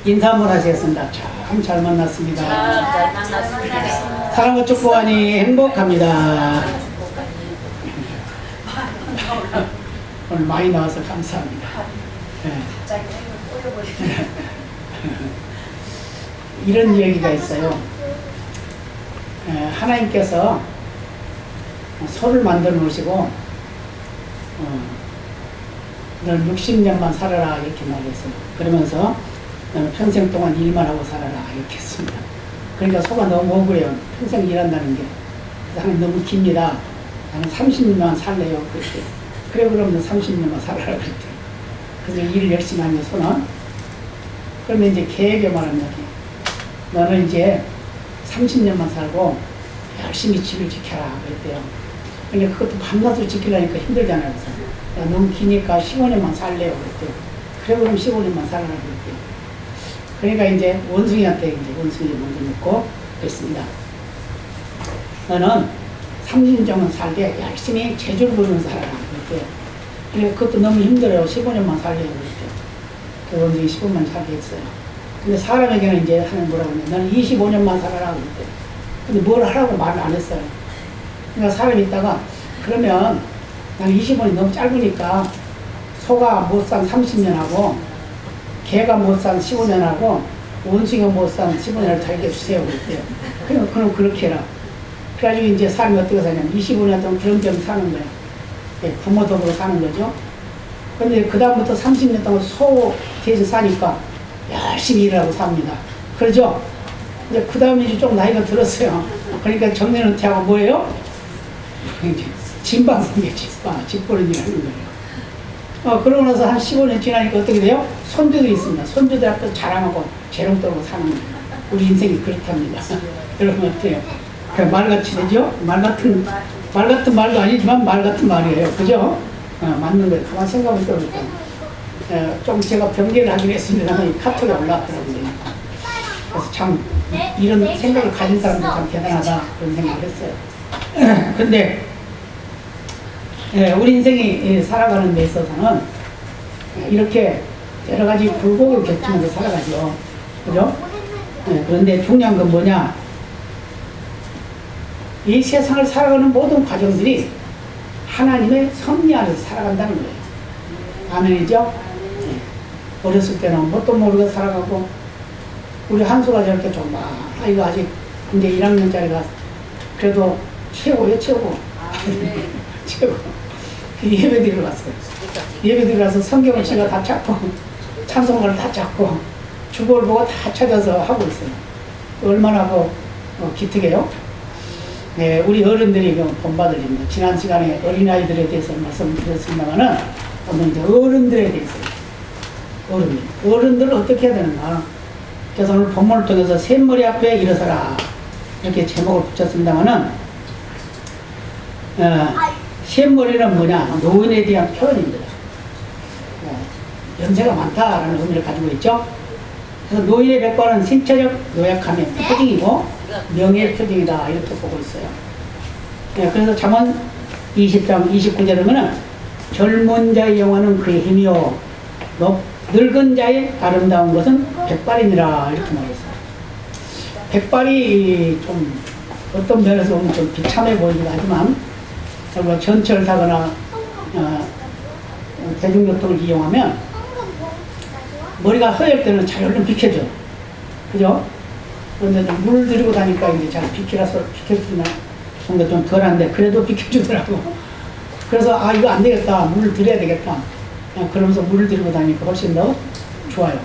인사 한번 하시겠습니다. 참 잘 만났습니다. 잘 만났습니다. 사랑과 축복하니 행복합니다. 오늘 많이 나와서 감사합니다. 네. 이런 얘기가 있어요. 하나님께서 소를 만들어 놓으시고 너는 60년만 살아라 이렇게 말했어요. 그러면서 너는 평생 동안 일만 하고 살아라 이렇게 했습니다. 그러니까 소가 너무 억울해요. 평생 일한다는 게. 나는 너무 깁니다. 나는 30년만 살래요. 그랬대. 그래 그러면 30년만 살아라 그랬대. 그래서 일을 열심히 하는 소는. 그러면 이제 개에게 말합니다. 너는 이제 30년만 살고 열심히 집을 지켜라 그랬대요. 근데 그것도 밤낮으로 지키려니까 힘들잖아요. 그래서 야, 너무 기니까 15년만 살래요 그랬대요. 그래 그럼 15년만 살아라 그랬대요. 그러니까 이제 원숭이한테 이제 원숭이 먼저 묻고 그랬습니다. 너는 30년 정도 살게 열심히 재주를 부르면서 살아라 그랬대요. 그러니까 그것도 너무 힘들어요. 15년만 살래요 그랬대요. 그 원숭이 15년만 살게 했어요. 근데 사람에게는 이제 하는 뭐라고 하냐, 너는 25년만 살아라 그랬대요. 근데 뭘 하라고 말을 안 했어요. 그러니까 사람이 있다가 그러면 나는 25년이 너무 짧으니까 소가 못 산 30년하고 개가 못 산 15년하고 원숭이가 못 산 15년을 자기가 주세요 그랬대요. 그럼 그렇게 해라. 그래가지고 이제 사람이 어떻게 사냐면 25년 동안 부정적으로 사는 거예요. 부모 덕으로 사는 거죠. 근데 그 다음부터 30년 동안 소 대신 사니까 열심히 일하고 삽니다. 그러죠? 이제 그 다음에 이제 좀 나이가 들었어요. 그러니까 정년은퇴하고 뭐예요? 진방 생겨, 집보는 일 하는 거예요. 그러고 나서 한 15년 지나니까 어떻게 돼요? 손주도 있습니다. 손주들 앞에서 자랑하고 재롱 떨고 사는 거예요. 우리 인생이 그렇답니다. 여러분 어때요? 말같이 되죠? 말 같은 말도 아니지만 말 같은 말이에요. 그죠? 맞는 거예요. 가만 생각해 보니까. 좀 제가 변개를 하긴 했습니다만 카톡에 올라왔더라고요. 그래서 참 이런 생각을 가진 사람들 참 대단하다 그런 생각을 했어요. 근데 우리 인생이 살아가는 데 있어서는 이렇게 여러 가지 굴곡을 겪으면서 살아가죠. 그죠? 그런데 중요한 건 뭐냐? 이 세상을 살아가는 모든 과정들이 하나님의 섭리 안에서 살아간다는 거예요. 아멘이죠? 어렸을 때는 뭣도 모르고 살아가고, 우리 한수가 저렇게 좀 이거 아직 이제 1학년짜리가 그래도 최고예요, 최고. 최고. 예배 드리러 갔어요. 예배 드리러 가서 성경을 제가 다 찾고, 찬송가를 다 찾고, 주보를 보고 다 찾아서 하고 있어요. 얼마나 기특해요? 네, 우리 어른들이 본받을 일입니다. 지난 시간에 어린아이들에 대해서 말씀드렸습니다만은, 오늘 이제 어른들에 대해서. 어른들은 어떻게 해야 되는가? 그래서 오늘 본문을 통해서 샘머리 앞에 일어서라. 이렇게 제목을 붙였습니다만은, 샘머리는 뭐냐? 노인에 대한 표현입니다. 연세가 많다라는 의미를 가지고 있죠. 그래서 노인의 백발은 신체적 노약함의 표징이고 명예의 표징이다 이렇게 보고 있어요. 그래서 잠언 20장 29절에 보면은 젊은 자의 영화는 그의 힘이요 늙은 자의 아름다운 것은 백발이니라 이렇게 말했어요. 백발이 좀 어떤 면에서 보면 좀 비참해 보이기도 하지만 전철 타거나 대중교통을 이용하면 머리가 허열 때는 잘 얼른 비켜줘. 그죠? 그런데 좀 물 들이고 다니까 이제 잘 비켜주나 뭔가 좀 덜한데 그래도 비켜주더라고. 그래서 이거 안 되겠다. 물을 들여야 되겠다. 그러면서 물을 들이고 다니까 훨씬 더 좋아요.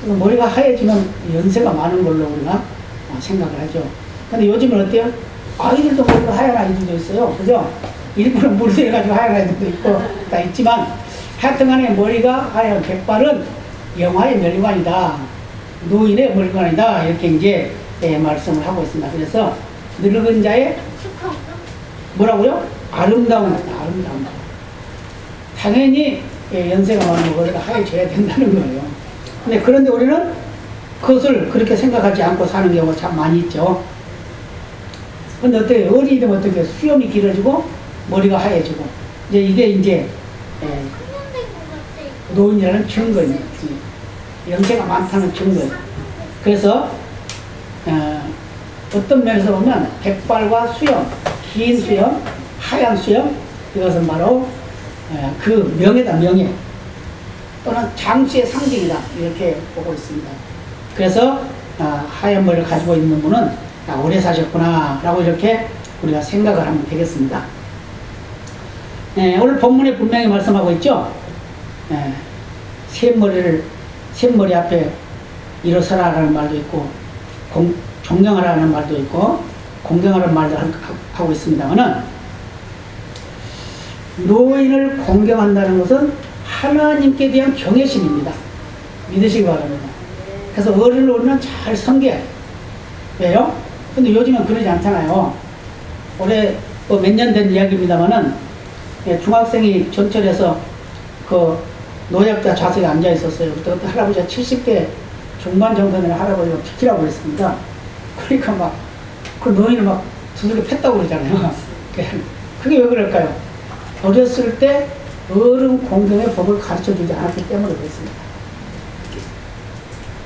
그래서 머리가 하얘지면 연세가 많은 걸로 우리가 생각을 하죠. 근데 요즘은 어때요? 아이들도 머리가 하얀 아이들도 있어요. 그죠? 일부러 물 들여가지고 하얀 아이들도 있고 다 있지만 하여튼 간에 머리가 하얀 백발은 영화의 멸관이다. 노인의 멸관이다. 이렇게 이제 말씀을 하고 있습니다. 그래서 늙은 자의 뭐라고요? 아름다운 거다. 아름다운 거. 당연히 연세가 많은 머리가 하얘져야 된다는 거예요. 근데 그런데 우리는 그것을 그렇게 생각하지 않고 사는 경우가 참 많이 있죠. 근데 어때요? 어린이 되면 어떻게 수염이 길어지고 머리가 하얘지고 이제 이게 이제 노인이라는 증거입니다. 연세가 많다는 증거예요. 그래서 어떤 면에서 보면 백발과 수염, 긴 수염, 하얀 수염, 이것은 바로 그 명예다, 명예. 또는 장수의 상징이다, 이렇게 보고 있습니다. 그래서 하얀 머리를 가지고 있는 분은 오래 사셨구나 라고 이렇게 우리가 생각을 하면 되겠습니다. 오늘 본문에 분명히 말씀하고 있죠. 샘머리 앞에 일어서라라는 말도 있고 존경하라는 말도 있고 공경하라는 말도 하고 있습니다만은, 노인을 공경한다는 것은 하나님께 대한 경외심입니다. 믿으시기 바랍니다. 그래서 어른을 우리는 잘 섬겨야 왜요? 근데 요즘은 그러지 않잖아요. 올해 몇 년 된 이야기입니다만은, 중학생이 전철에서 그 노약자 좌석에 앉아 있었어요. 그때 할아버지가 70대 중반 정도 되는 할아버지가 비키라고 그랬습니다. 그러니까 막 그 노인을 막 두들겨 팼다고 그러잖아요. 그게 왜 그럴까요? 어렸을 때 어른 공경의 법을 가르쳐 주지 않았기 때문에 그렇습니다.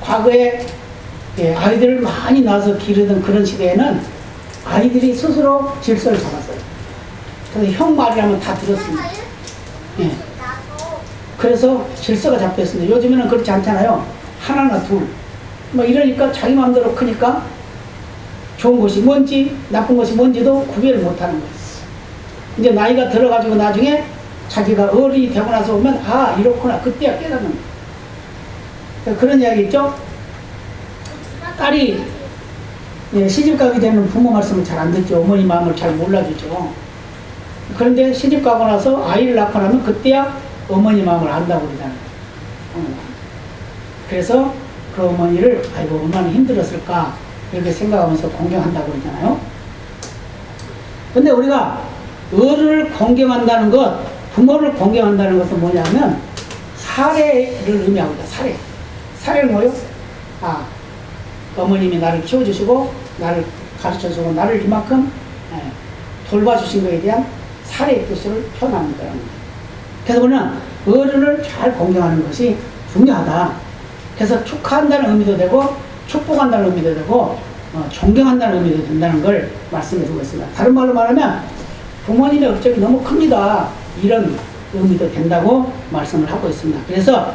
과거에 아이들을 많이 낳아서 기르던 그런 시대에는 아이들이 스스로 질서를 잡았어요. 그래서 형 말이라면 다 들었습니다. 그래서 질서가 잡혔습니다. 요즘에는 그렇지 않잖아요. 하나나 둘. 뭐 이러니까 자기 마음대로 크니까 좋은 것이 뭔지 나쁜 것이 뭔지도 구별을 못하는 거예요. 이제 나이가 들어가지고 나중에 자기가 어른이 되고 나서 보면 이렇구나, 그때야 깨닫는 거예요. 그런 이야기 있죠. 딸이 시집 가게 되면 부모 말씀을 잘 안 듣죠. 어머니 마음을 잘 몰라주죠. 그런데 시집 가고 나서 아이를 낳고 나면 그때야 어머니 마음을 안다고 그러잖아요. 그래서 그 어머니를 아이고 얼마나 힘들었을까 이렇게 생각하면서 공경한다고 그러잖아요. 근데 우리가 어른을 공경한다는 것, 부모를 공경한다는 것은 뭐냐면 사례를 의미합니다. 사례는 뭐예요? 어머님이 나를 키워주시고 나를 가르쳐주고 나를 이만큼 돌봐주신 것에 대한 사례의 뜻을 표현하는 거예요. 그래서 우리는 어른을 잘 공경하는 것이 중요하다. 그래서 축하한다는 의미도 되고 축복한다는 의미도 되고 존경한다는 의미도 된다는 걸 말씀해 주고 있습니다. 다른 말로 말하면 부모님의 업적이 너무 큽니다. 이런 의미도 된다고 말씀을 하고 있습니다. 그래서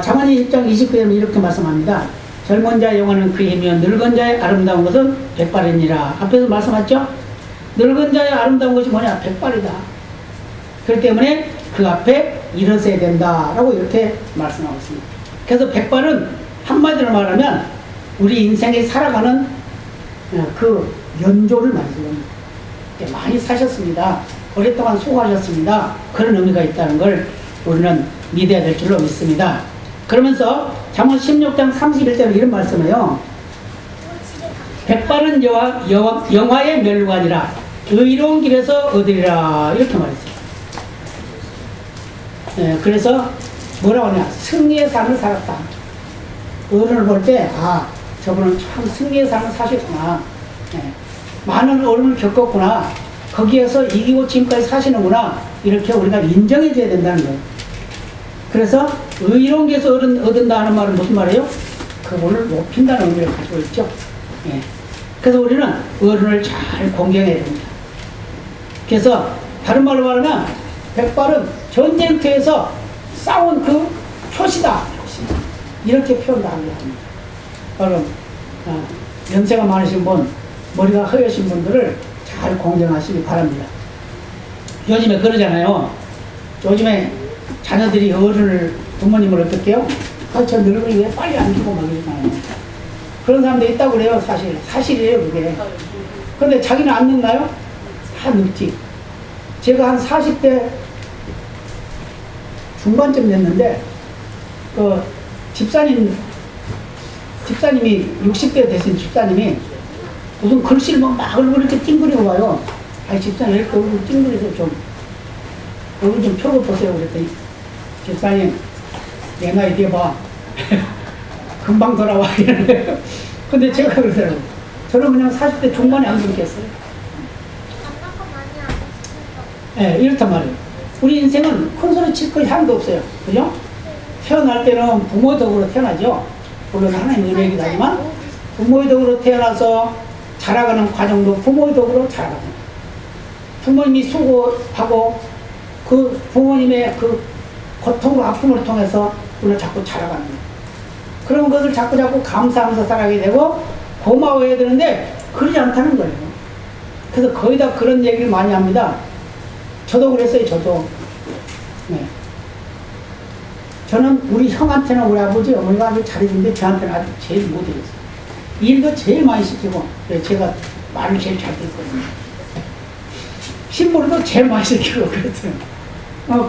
잠언이 1장 29절에 이렇게 말씀합니다. 젊은 자의 영화는 그 힘이요 늙은 자의 아름다운 것은 백발이니라. 앞에서 말씀하셨죠? 늙은 자의 아름다운 것이 뭐냐? 백발이다. 그렇기 때문에 그 앞에 일어서야 된다라고 이렇게 말씀하고 있습니다. 그래서 백발은 한마디로 말하면 우리 인생에 살아가는 그 연조를 말해줍니다. 많이 사셨습니다. 오랫동안 수고하셨습니다. 그런 의미가 있다는 걸 우리는 믿어야 될 줄로 믿습니다. 그러면서 잠언 16장 31절에 이런 말씀해요. 백발은 영화의 멸관이라 의로운 길에서 얻으리라 이렇게 말했어요. 그래서 뭐라고 하냐, 승리의 삶을 살았다. 어른을 볼 때 저분은 참 승리의 삶을 사셨구나, 많은 어려움을 겪었구나, 거기에서 이기고 지금까지 사시는구나, 이렇게 우리가 인정해 줘야 된다는 거예요. 그래서 의로운 길에서 얻은다 하는 말은 무슨 말이에요? 그분을 높인다는 의미를 가지고 있죠. 그래서 우리는 어른을 잘 공경해야 됩니다. 그래서 다른 말로 말하면 백발은 전쟁터에서 싸운 그 표시다, 이렇게 표현을 합니다. 여러분, 연세가 많으신 분, 머리가 허여신 분들을 잘 공경하시기 바랍니다. 요즘에 그러잖아요. 요즘에 자녀들이 어른을, 부모님을 어떻게 해요? 저 늙은이 왜 빨리 안 주고 막 이러잖아요. 그런 사람도 있다고 그래요. 사실이에요, 그게. 근데 자기는 안 늙나요? 다 늙지. 제가 한 40대 중반쯤 됐는데, 집사님이 60대 되신 집사님이 무슨 글씨를 막 얼굴 이렇게 찡그리고 와요. 집사님 왜 이렇게 얼굴 찡그리서 좀 얼굴 좀 펴고보세요. 그랬더니 집사님 내 나이 돼봐. 금방 돌아와. 이러는데 근데 제가 그러더라고요. 저는 그냥 40대 중반에 안 그렇겠어요. 이렇단 말이에요. 우리 인생은 큰 소리 칠 것이 하나도 없어요. 그죠? 태어날 때는 부모 덕으로 태어나죠. 물론 하나님 은혜이기도 하지만 부모의 덕으로 태어나서 자라가는 과정도 부모의 덕으로 자라가는 부모님이 수고하고 그 부모님의 그 고통과 아픔을 통해서 우리는 자꾸 자라가는 거예요. 그런 것을 자꾸 감사하면서 살아가게 되고 고마워해야 되는데 그러지 않다는 거예요. 그래서 거의 다 그런 얘기를 많이 합니다. 저도 그랬어요. 저도. 네. 저는 우리 형한테는 우리 아버지 어머니가 아주 잘해주는데 저한테는 아주 제일 못해줬어요. 일도 제일 많이 시키고 제가 말을 제일 잘 듣거든요. 신부도 제일 많이 시키고 그랬어요.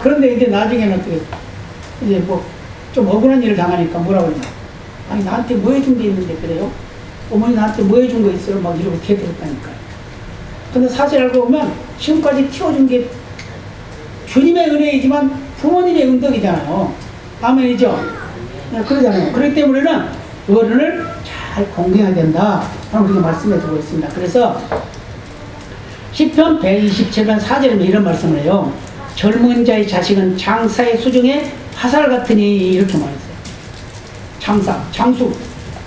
그런데 이제 나중에는 어떻게 이제 뭐 좀 억울한 일을 당하니까 뭐라고 그러냐. 아니 나한테 뭐 해준 게 있는데 그래요? 어머니 나한테 뭐 해준 거 있어요? 막 이렇게 들었다니까요. 근데 사실 알고 보면 지금까지 키워준 게 주님의 은혜이지만 부모님의 은덕이잖아요. 아멘이죠? 네, 그러잖아요. 그렇기 때문에는 어른을 잘 공경해야 된다. 라고 그렇게 말씀해 주고 있습니다. 그래서 시편 127편 4절에 이런 말씀을 해요. 젊은 자의 자식은 장사의 수중에 화살 같으니 이렇게 말했어요. 장수.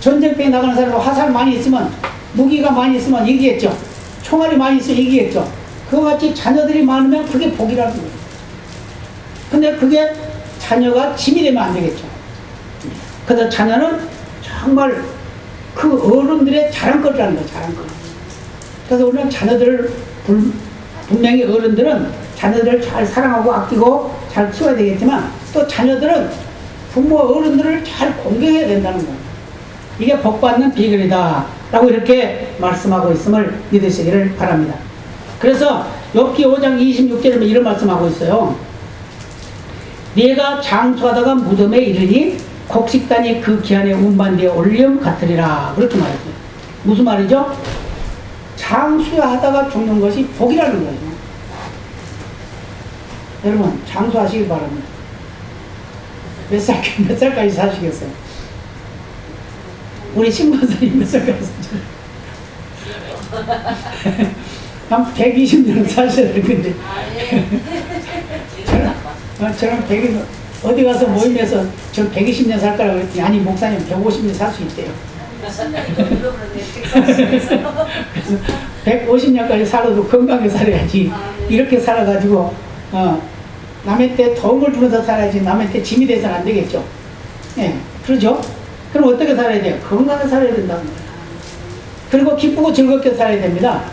전쟁터에 나가는 사람은 화살 많이 있으면 무기가 많이 있으면 이기겠죠. 총알이 많이 있으면 이기겠죠. 그와 같이 자녀들이 많으면 그게 복이라는 거예요. 근데 그게 자녀가 짐이 되면 안 되겠죠. 그래서 자녀는 정말 그 어른들의 자랑거리라는 거예요. 자랑거리. 그래서 우리는 자녀들을 분명히 어른들은 자녀들을 잘 사랑하고 아끼고 잘 키워야 되겠지만 또 자녀들은 부모 어른들을 잘 공경해야 된다는 거예요. 이게 복받는 비결이다 라고 이렇게 말씀하고 있음을 믿으시기를 바랍니다. 그래서 욥기 5장 26절에 이런 말씀하고 있어요. 네가 장수하다가 무덤에 이르니 곡식단이 그 기한에 운반되어 올리움 같으리라. 그렇게 말했어요. 무슨 말이죠? 장수하다가 죽는 것이 복이라는 거예요. 여러분 장수하시기 바랍니다. 몇 살까지 사시겠어요? 우리 신부선생님 몇 살까지 사시겠어요? 한 120년 사셔야 될 건데 저는 120, 어디 가서 모임에서 저 120년 살 거라고 그랬더니 아니 목사님 150년 살 수 있대요. 150년까지 살아도 건강하게 살아야지. 이렇게 살아가지고 남의 때 도움을 주면서 살아야지 남의 때 짐이 돼서는 안 되겠죠. 예, 그러죠? 그럼 어떻게 살아야 돼요? 건강하게 살아야 된다는 거예요. 그리고 기쁘고 즐겁게 살아야 됩니다.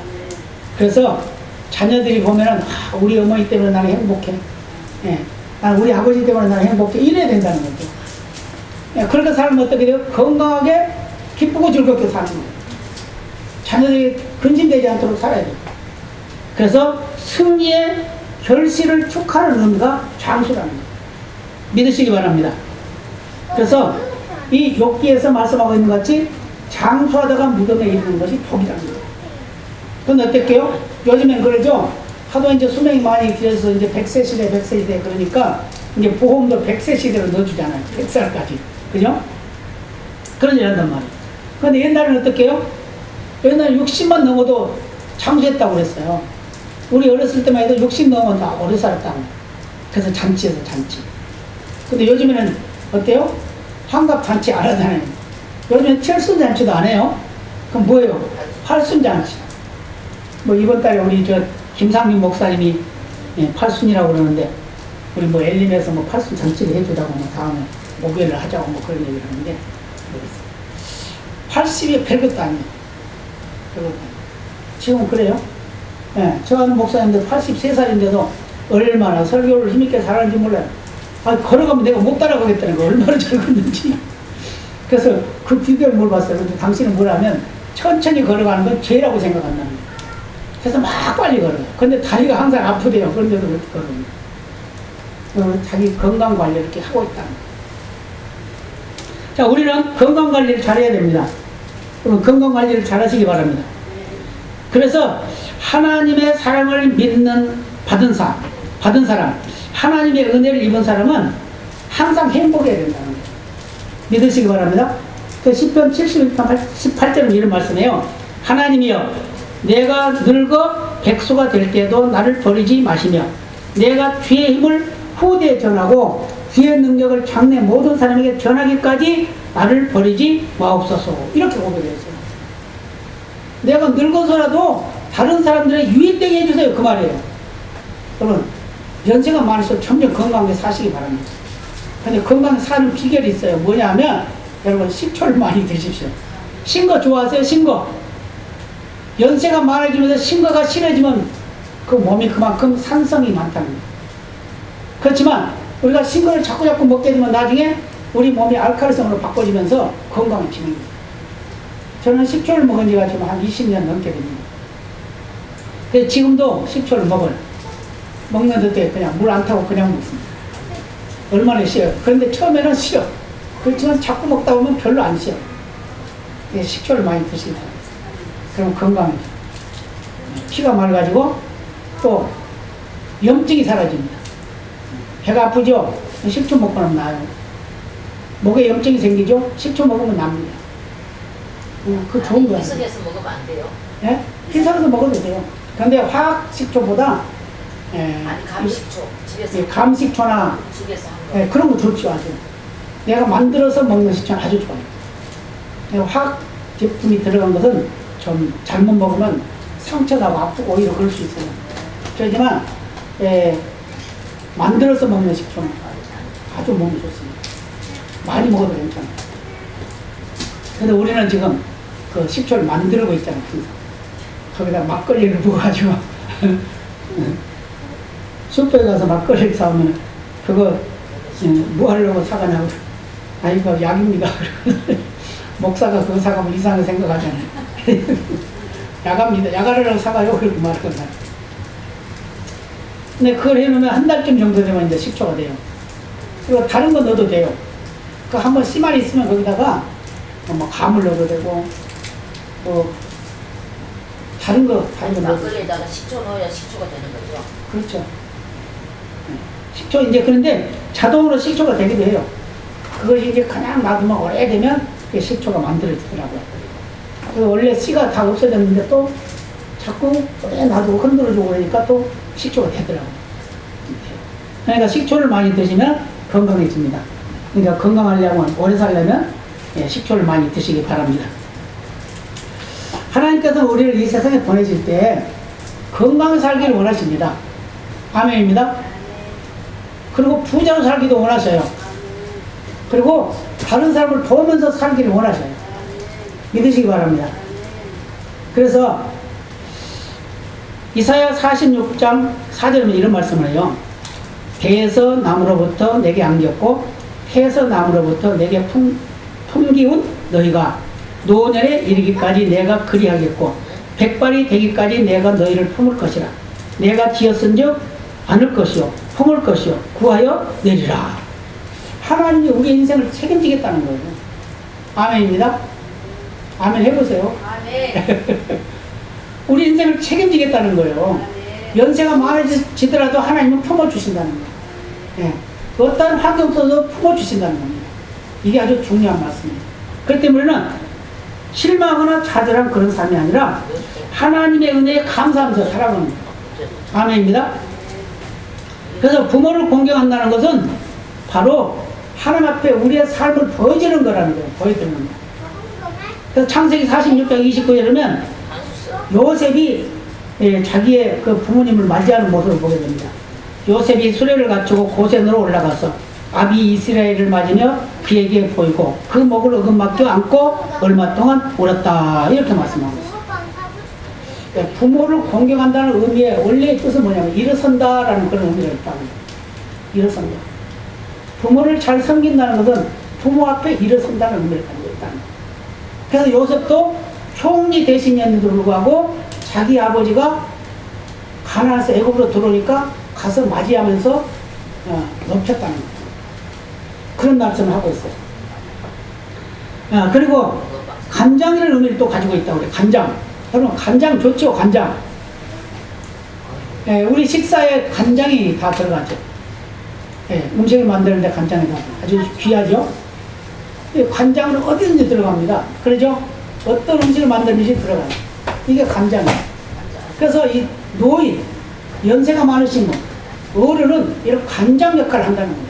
그래서 자녀들이 보면은 우리 어머니 때문에 나는 행복해. 예, 우리 아버지 때문에 나는 행복해. 이래야 된다는 거죠. 예, 그렇게 살면 어떻게 돼요? 건강하게 기쁘고 즐겁게 사는 거예요. 자녀들이 근심되지 않도록 살아야 돼요. 그래서 승리의 결실을 축하하는 의미가 장수라는 거예요. 믿으시기 바랍니다. 그래서 이 욥기에서 말씀하고 있는 것 같이 장수하다가 무덤에 이르는 것이 복이라는 거예요. 그건 어떨게요? 요즘엔 그러죠? 하도 이제 수명이 많이 길어서 이제 100세 시대, 100세 시대 그러니까 이제 보험도 100세 시대로 넣어주잖아요. 100살까지. 그죠? 그런 일 한단 말이에요. 근데 옛날에는 어떻게요? 옛날에 60만 넘어도 장수했다고 그랬어요. 우리 어렸을 때만 해도 60 넘으면 다 오래 살았다고. 그래서 잔치에서 잔치. 근데 요즘에는 어때요? 환갑 잔치 안 하잖아요. 요즘엔 칠순잔치도 안 해요. 그럼 뭐예요? 팔순잔치. 뭐 이번 달에 우리 저 김상민 목사님이 팔순이라고 그러는데 우리 뭐 엘림에서 뭐 팔순 잔치를 해주다고 뭐 다음에 목요일을 하자고 뭐 그런 얘기를 하는데 80이 별것도 아니에요. 별것도 아니에요. 지금 그래요? 예, 저 아는 목사님들 83살인데도 얼마나 설교를 힘있게 잘하는지 몰라요. 걸어가면 내가 못 따라가겠다는 거 얼마나 잘 걷는지. 그래서 그 비결을 물어봤어요. 근데 당신은 뭐라면 천천히 걸어가는 건 죄라고 생각한다는 거예요. 그래서 막 빨리 걸어요. 근데 다리가 항상 아프대요. 그런데도 그렇게 걸어요. 자기 건강 관리 이렇게 하고 있다는 거예요. 자, 우리는 건강 관리를 잘해야 됩니다. 그럼 건강 관리를 잘 하시기 바랍니다. 그래서 하나님의 사랑을 받은 사람, 하나님의 은혜를 입은 사람은 항상 행복해야 된다는 거예요. 믿으시기 바랍니다. 그 시편 71편 18절은 이런 말씀이에요. 하나님이여, 내가 늙어 백수가 될 때도 나를 버리지 마시며 내가 주의 힘을 후대에 전하고 주의 능력을 장래 모든 사람에게 전하기까지 나를 버리지 마옵소서. 이렇게 고백했어요. 내가 늙어서라도 다른 사람들의 유익되게 해주세요. 그 말이에요. 여러분, 연세가 많으셔도 점점 건강하게 사시기 바랍니다. 근데 건강하게 사는 비결이 있어요. 뭐냐면, 여러분, 식초를 많이 드십시오. 신 거 좋아하세요? 신 거. 연세가 많아지면서 신 거가 싫어지면 그 몸이 그만큼 산성이 많다는 거예요. 그렇지만, 우리가 신 거를 자꾸 먹게 되면 나중에 우리 몸이 알칼리성으로 바꿔지면서 건강해지는 거예요. 저는 식초를 먹은 지가 지금 한 20년 넘게 됩니다. 그래서 지금도 식초를 먹는데 그냥 물 안 타고 그냥 먹습니다. 얼마나 쉬어요. 그런데 처음에는 쉬어. 그렇지만 자꾸 먹다 보면 별로 안 쉬어. 식초를 많이 드시기 바랍니다. 그럼 건강해져요. 피가 맑아지고 또 염증이 사라집니다. 배가 아프죠? 식초 먹고 나면 나아요. 목에 염증이 생기죠? 식초 먹으면 납니다. 그 좋은 거예요. 희석해서 먹으면 안 돼요? 예? 희석해서 먹어도 돼요. 근데 화학 식초보다 아니 감식초 집에서 감식초나 집에서 한 거. 그런 거 좋죠. 아주 내가 만들어서 먹는 식초는 아주 좋아요. 화학 제품이 들어간 것은 좀 잘못 먹으면 상처나고 아프고 오히려 그럴 수 있어요. 그렇지만 만들어서 먹는 식초는 아주 몸이 좋습니다. 많이 먹어도 괜찮아요. 근데 우리는 지금 그 식초를 만들고 있잖아요. 거기다 막걸리를 부어가지고 슈퍼에 가서 막걸리를 사오면 그거 뭐 하려고 사가냐고. 아니 그거 약입니다. 목사가 그거 사가면 이상하게 생각하잖아요. 야갑니다. 야가려고 사가요. 그렇게 말하거든요. 근데 그걸 해놓으면 한 달쯤 정도 되면 이제 식초가 돼요. 그리고 다른 거 넣어도 돼요. 그 한번 씨말이 있으면 거기다가 뭐 감을 넣어도 되고 뭐 다른 거 넣어도 막걸리에다가 식초 넣어야 식초가 되는 거죠. 그렇죠. 식초 이제 그런데 자동으로 식초가 되기도 해요. 그것이 이제 그냥 놔두면 오래되면 식초가 만들어지더라고요. 그래서 원래 씨가 다 없어졌는데 또 자꾸 오래 놔두고 흔들어주고 그러니까 또 식초가 되더라고요. 그러니까 식초를 많이 드시면 건강해집니다. 그러니까 건강하려면 오래 살려면 식초를 많이 드시기 바랍니다. 하나님께서 우리를 이 세상에 보내실 때 건강히 살기를 원하십니다. 아멘입니다. 그리고 부자로 살기도 원하셔요. 그리고 다른 사람을 도우면서 살기를 원하셔요. 믿으시기 바랍니다. 그래서 이사야 46장 4절에 이런 말씀을 해요. 배에서 나무로부터 내게 안겼고 해에서 나무로부터 내게 품기운 너희가 노년에 이르기까지 내가 그리하겠고 백발이 되기까지 내가 너희를 품을 것이라. 내가 지었은즉 안을 것이요 품을 것이요 구하여 내리라. 하나님이 우리 인생을 책임지겠다는 거예요. 아멘입니다. 아멘 해보세요. 아멘. 우리 인생을 책임지겠다는 거예요. 연세가 많아지더라도 하나님은 품어주신다는 거예요. 예. 어떤 환경 속에서 품어주신다는 겁니다. 이게 아주 중요한 말씀입니다. 그렇기 때문에는 실망하거나 좌절한 그런 삶이 아니라 하나님의 은혜에 감사하면서 살아가는 거예요. 아멘입니다. 그래서 부모를 공경한다는 것은 바로 하나님 앞에 우리의 삶을 보여주는 거라는 거예요. 보여주는 거예요. 그래서 창세기 46장 29절에 보면 요셉이 자기의 그 부모님을 맞이하는 모습을 보게 됩니다. 요셉이 수레를 갖추고 고센으로 올라가서 아비 이스라엘을 맞으며 그에게 보이고 그 목을 어금맞겨 안고 얼마 동안 울었다. 이렇게 말씀하고 있어요. 부모를 공경한다는 의미의 원래의 뜻은 뭐냐면 일어선다라는 그런 의미가 있다고 해요. 일어선다. 부모를 잘 섬긴다는 것은 부모 앞에 일어선다는 의미를 가지고 있다는 거예요. 그래서 요셉도 총리 대신이었는데도 불구하고 자기 아버지가 가나안에서 애굽으로 들어오니까 가서 맞이하면서 높였다는 거예요. 그런 말씀을 하고 있어요. 그리고 간장이라는 의미를 또 가지고 있다고 그래요. 간장. 여러분 간장 좋죠? 간장. 우리 식사에 간장이 다 들어가죠. 음식을 만드는데 간장이 아주 귀하죠. 간장은 어디든지 들어갑니다. 그러죠? 어떤 음식을 만들든지 들어가요. 이게 간장이에요. 그래서 이 노인, 연세가 많으신 분, 어른은 이런 간장 역할을 한다는 거예요.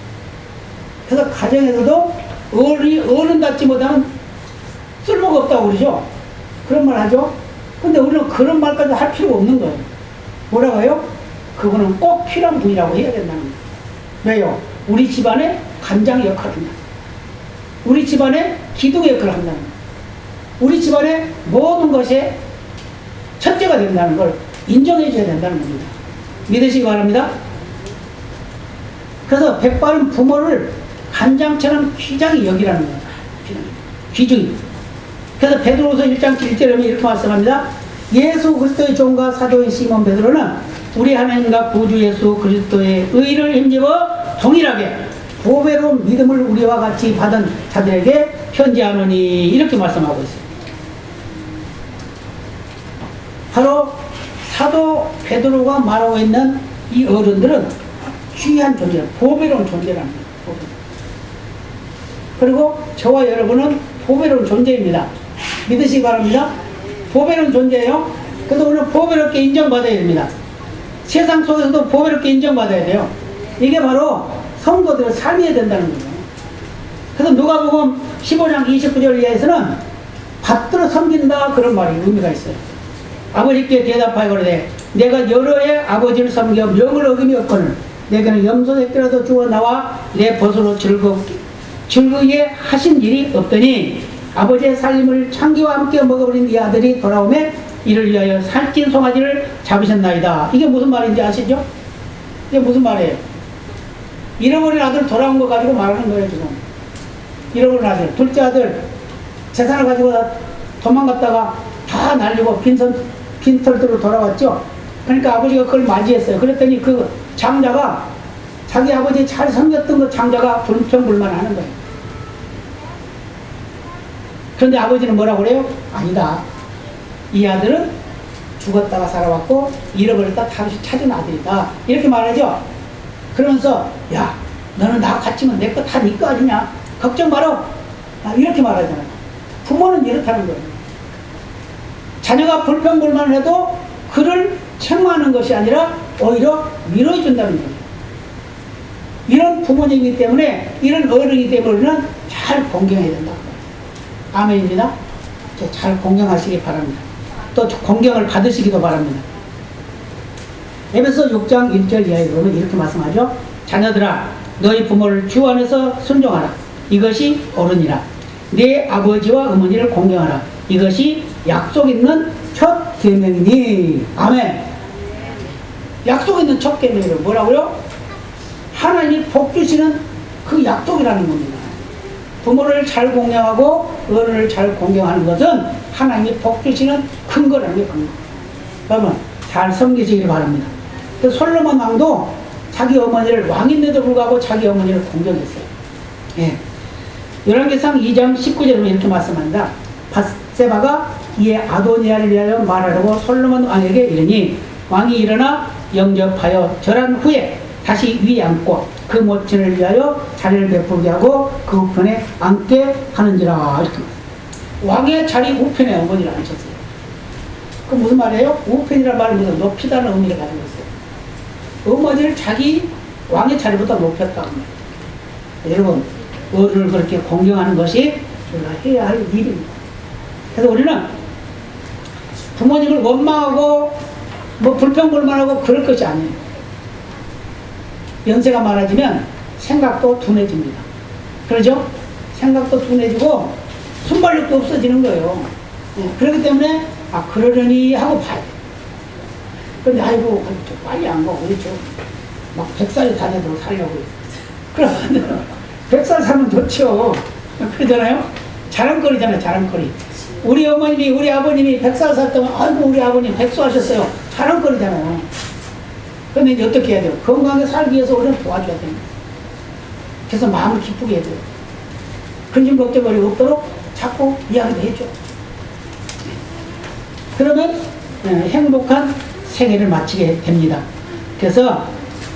그래서 가정에서도 어른답지 못하면 쓸모가 없다고 그러죠. 그런 말 하죠. 근데 우리는 그런 말까지 할 필요가 없는 거예요. 뭐라고 해요? 그거는 꼭 필요한 분이라고 해야 된다는 거예요. 왜요? 우리 집안에 간장 역할을 한다. 우리 집안에 기둥 역할을 한다는 거예요. 우리 집안의 모든 것에 첫째가 된다는 걸 인정해 줘야 된다는 겁니다. 믿으시기 바랍니다. 그래서 백발은 부모를 간장처럼 귀하게 여기라는 거예요. 귀중히. 그래서 베드로후서 1장 1절에 보면 이렇게 말씀합니다. 예수 그리스도의 종과 사도인 시몬 베드로는 우리 하나님과 구주 예수 그리스도의 의를 힘입어 동일하게 보배로운 믿음을 우리와 같이 받은 자들에게 편지하노니 이렇게 말씀하고 있어요. 바로 사도 베드로가 말하고 있는 이 어른들은 귀한 존재, 보배로운 존재라는 거예요. 그리고 저와 여러분은 보배로운 존재입니다. 믿으시기 바랍니다. 보배로운 존재예요. 그래서 우리는 보배롭게 인정받아야 됩니다. 세상 속에서도 보배롭게 인정받아야 돼요. 이게 바로 성도들의 삶이어야 된다는 거예요. 그래서 누가복음 15장 29절 이하에서는 받들어 섬긴다 그런 말이 의미가 있어요. 아버지께 대답하여 그러되 내가 여러 해 아버지를 섬겨 명을 어김이 없거늘 내게는 염소 새끼라도 주어 나와 내 벗으로 즐거게 하신 일이 없더니 아버지의 살림을 창기와 함께 먹어버린 이 아들이 돌아오매 이를 위하여 살찐 송아지를 잡으셨나이다. 이게 무슨 말인지 아시죠? 이게 무슨 말이에요? 잃어버린 아들 돌아온 거 가지고 말하는 거예요. 지금 잃어버린 아들, 둘째 아들 재산을 가지고 도망갔다가 다 날리고 빈털들로 돌아왔죠. 그러니까 아버지가 그걸 맞이했어요. 그랬더니 그 장자가 자기 아버지 잘 섬겼던 그 장자가 불평불만하는 거예요. 그런데 아버지는 뭐라고 그래요? 아니다. 이 아들은 죽었다가 살아왔고 잃어버렸다 다시 찾은 아들이다. 이렇게 말하죠. 그러면서 야 너는 나 갇히면 내 거 다 네 거 아니냐? 걱정 마라. 이렇게 말하잖아요. 부모는 이렇다는 거예요. 자녀가 불평불만을 해도 그를 책망하는 것이 아니라 오히려 위로해준다는 거예요. 이런 부모님이기 때문에 이런 어른이기 때문에 우리는 잘 공경해야 된다. 아멘입니다. 잘 공경하시기 바랍니다. 또 공경을 받으시기도 바랍니다. 에베소 6장 1절 이하에 보면 이렇게 말씀하죠. 자녀들아 너희 부모를 주 안에서 순종하라. 이것이 옳으니라. 네 아버지와 어머니를 공경하라. 이것이 약속 있는 첫 계명이니. 아멘. 약속 있는 첫 계명이요. 뭐라고요? 하나님이 복 주시는 그 약속이라는 겁니다. 부모를 잘 공경하고 어른을 잘 공경하는 것은 하나님이 복 주시는 큰 거라는 게 큰 거. 그러면 잘 섬기시길 바랍니다. 그 솔로몬 왕도 자기 어머니를 왕인데도 불구하고 자기 어머니를 공경했어요. 예. 열왕기상 2장 19절에 이렇게 말씀합니다. 밧세바가 이에 아도니아를 위하여 말하려고 솔로몬 왕에게 이르니 왕이 일어나 영접하여 절한 후에 다시 위에 앉고 그 모친을 위하여 자리를 베풀게 하고 그 우편에 앉게 하는지라. 이렇게 왕의 자리 우편에 어머니를 앉혔어요. 그 무슨 말이에요? 우편이라는 말은 무슨 높이다는 의미를 가지고 있어요. 어머니를 자기 왕의 자리보다 높였다는 거예요. 여러분 어른을 그렇게 공경하는 것이 우리가 해야 할 일입니다. 그래서 우리는 부모님을 원망하고 뭐 불평불만하고 그럴 것이 아니에요. 연세가 많아지면 생각도 둔해집니다. 그러죠? 생각도 둔해지고 순발력도 없어지는 거예요. 그렇기 때문에 그러려니 하고 봐야 돼요. 근데 아이고 빨리 안 가고 그렇죠. 막 100살이 다 되도록 살려고 그러면 100살 살면 좋죠. 그러잖아요? 자랑거리잖아요. 자랑거리. 우리 어머님이 우리 아버님이 100살 살다면 아이고 우리 아버님 백수하셨어요. 자랑거리잖아요. 그런데 이제 어떻게 해야 돼요? 건강하게 살기 위해서 우리는 도와줘야 됩니다. 그래서 마음을 기쁘게 해야 돼요. 근심 걱정거리 없도록 자꾸 이야기도 해줘. 그러면 행복한 생애를 마치게 됩니다. 그래서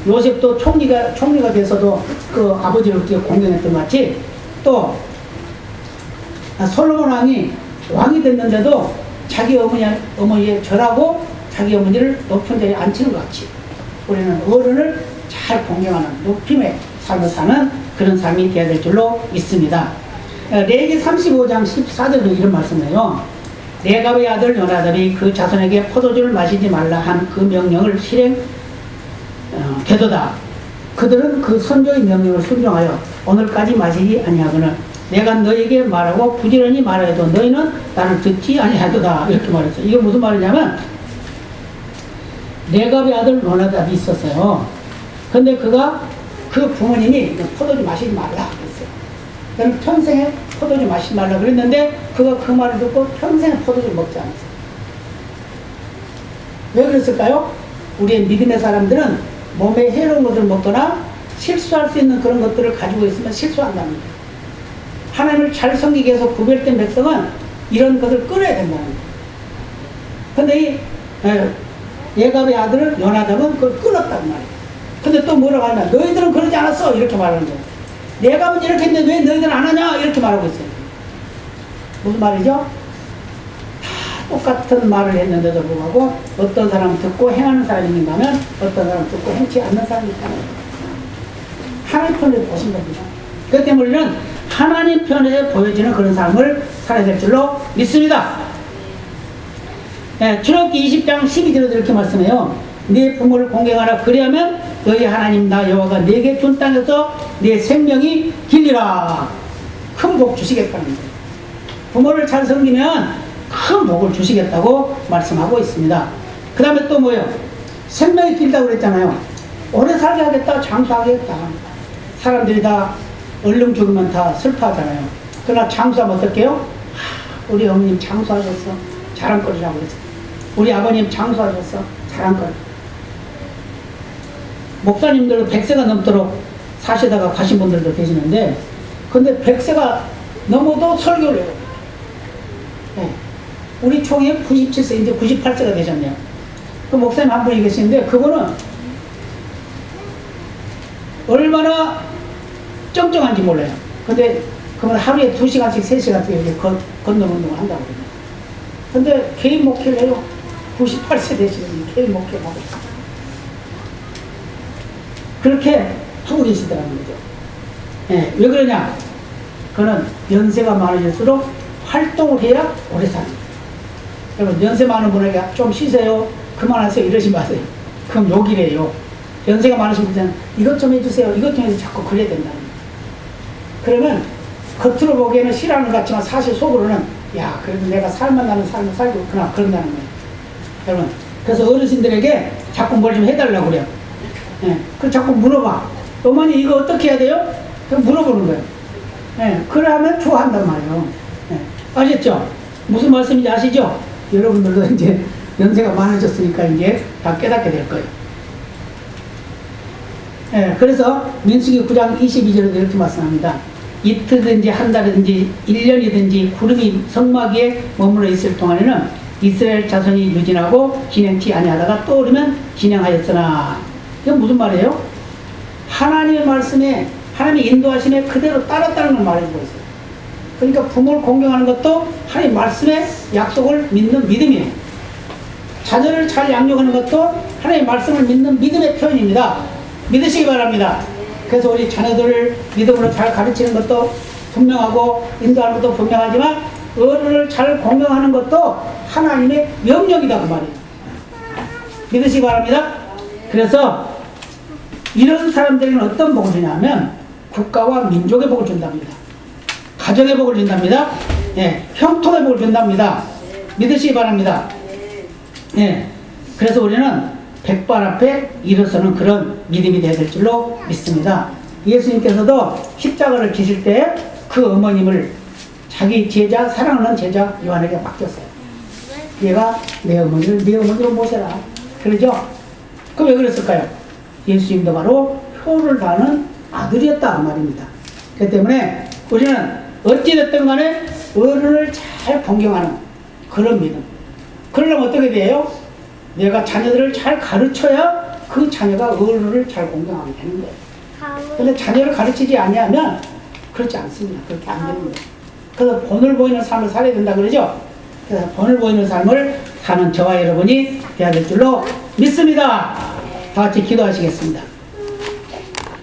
요셉도 총리가 돼서도 그 아버지를 그렇게 공경했던 것 같이 또 솔로몬 왕이 왕이 됐는데도 자기 어머니에 절하고 자기 어머니를 높은 자리에 앉히는 것 같이 우리는 어른을 잘 공경하는 높임의 삶을 사는 그런 삶이 되어야 될 줄로 믿습니다. 레위기 35장 14절도 이런 말씀이에요. 레갑의 아들 요나답이 그 자손에게 포도주를 마시지 말라 한 그 명령을 되도다. 그들은 그 선조의 명령을 순종하여 오늘까지 마시지 아니하거늘 내가 너에게 말하고 부지런히 말하여도 너희는 나를 듣지 아니하도다. 이렇게 말했어요. 이게 무슨 말이냐면 레갑의 아들 요나답이 있었어요. 근데 그 부모님이 포도주 마시지 말라 그랬어요. 그럼 평생에 포도주 마시지 말라 그랬는데 그가 그 말을 듣고 평생에 포도주를 먹지 않았어요. 왜 그랬을까요? 우리의 믿음의 사람들은 몸에 해로운 것을 먹거나 실수할 수 있는 그런 것들을 가지고 있으면 실수한답니다. 하나님을 잘 섬기기 위해서 구별된 백성은 이런 것을 끊어야 된다는 거예요. 근데 이 예갑의 아들은 요나답은 그걸 끊었단 말이에요. 근데 또 뭐라고 하냐? 너희들은 그러지 않았어. 이렇게 말하는 거예요. 예갑은 이렇게 했는데 왜 너희들은 안 하냐? 이렇게 말하고 있어요. 무슨 말이죠? 다 똑같은 말을 했는데도 불구하고 어떤 사람은 듣고 행하는 사람이 있는가 하면 어떤 사람은 듣고 행치 않는 사람이 있다는 거예요. 하나님 편에 보신 겁니다. 그렇기 때문에 우리는 하나님 편에 보여지는 그런 삶을 살아야 될 줄로 믿습니다. 출애굽기 20장 12절에도 이렇게 말씀해요. 네 부모를 공경하라. 그리하면 너희 하나님 나 여호와가 네게 준 땅에서 네 생명이 길리라. 큰 복 주시겠다는 거예요. 부모를 잘 섬기면 큰 복을 주시겠다고 말씀하고 있습니다. 그 다음에 또 뭐예요? 생명이 길다고 그랬잖아요. 오래 살게 하겠다, 장수하겠다. 사람들이 다 얼른 죽으면 다 슬퍼하잖아요. 그러나 장수하면 어떡해요? 우리 어머님 장수하셨어. 자랑거리라고 그랬어요. 우리 아버님 장수하셨어. 자랑거리. 목사님들도 100세가 넘도록 사시다가 가신 분들도 계시는데 근데 100세가 넘어도 설교를 해요. 네. 우리 총회 97세 이제 98세가 되셨네요. 그 목사님 한 분이 계시는데 그분은 얼마나 쩡쩡한지 몰라요. 근데 그분 하루에 2시간씩 3시간씩 이렇게 걷는 운동을 한다고 그래요. 근데 개인 목회를 해요. 98세 되시는 개인 목회를 하고 있어요. 그렇게 하고 계시더라는 거죠. 예, 왜 그러냐? 그는 연세가 많으실수록 활동을 해야 오래 삽니다. 여러분, 연세 많은 분에게 좀 쉬세요. 그만하세요. 이러지 마세요. 그럼 욕이래요. 연세가 많으신 분들은 이것 좀 해주세요. 이것 좀 해서 자꾸 그래야 된다는 거예요. 그러면 겉으로 보기에는 싫어하는 것 같지만 사실 속으로는 야, 그래도 내가 살만하는 삶을 살고 있구나. 그런다는 거예요. 여러분, 그래서 어르신들에게 자꾸 뭘 좀 해달라고 그래요. 예, 그 자꾸 물어봐. 어머니 이거 어떻게 해야 돼요? 그럼 물어보는 거예요. 예, 그러면 좋아한단 말이에요. 예, 아셨죠? 무슨 말씀인지 아시죠? 여러분들도 이제 연세가 많아졌으니까 이제 다 깨닫게 될 거예요. 예, 그래서 민수기 9장 22절에도 이렇게 말씀합니다. 이틀든지 한 달이든지 1년이든지 구름이 성막에 머물러 있을 동안에는 이스라엘 자손이 유진하고 진행치 아니하다가 또 오르면 진행하였으나 이건 무슨 말이에요? 하나님의 말씀에 하나님의 인도하심에 그대로 따랐다는 걸 말해주고 있어요. 그러니까 부모를 공경하는 것도 하나님의 말씀의 약속을 믿는 믿음이에요. 자녀를 잘 양육하는 것도 하나님의 말씀을 믿는 믿음의 표현입니다. 믿으시기 바랍니다. 그래서 우리 자녀들을 믿음으로 잘 가르치는 것도 분명하고 인도하는 것도 분명하지만 어른을 잘 공경하는 것도 하나님의 명령이다 그 말이에요. 믿으시기 바랍니다. 그래서 이런 사람들에게는 어떤 복을 주냐면 국가와 민족의 복을 준답니다. 가정의 복을 준답니다. 예, 형통의 복을 준답니다. 믿으시기 바랍니다. 예, 그래서 우리는 백발 앞에 일어서는 그런 믿음이 되어야 될 줄로 믿습니다. 예수님께서도 십자가를 지실 때 그 어머님을 자기 제자, 사랑하는 제자 요한에게 맡겼어요. 얘가 내 어머니를 네 어머니로 모셔라. 그러죠? 그 왜 그랬을까요? 예수님도 바로 효를 다하는 아들이었다 그 말입니다. 그렇기 때문에 우리는 어찌됐든 간에 어른을 잘 공경하는 그런 믿음. 그러려면 어떻게 돼요? 내가 자녀들을 잘 가르쳐야 그 자녀가 어른을 잘 공경하게 되는 거예요. 근데 자녀를 가르치지 아니하면 그렇지 않습니다. 그렇게 안 됩니다. 그래서 본을 보이는 삶을 살아야 된다 그러죠? 그래서 본을 보이는 삶을 사는 저와 여러분이 되어야 될 줄로 믿습니다. 다 같이 기도하시겠습니다.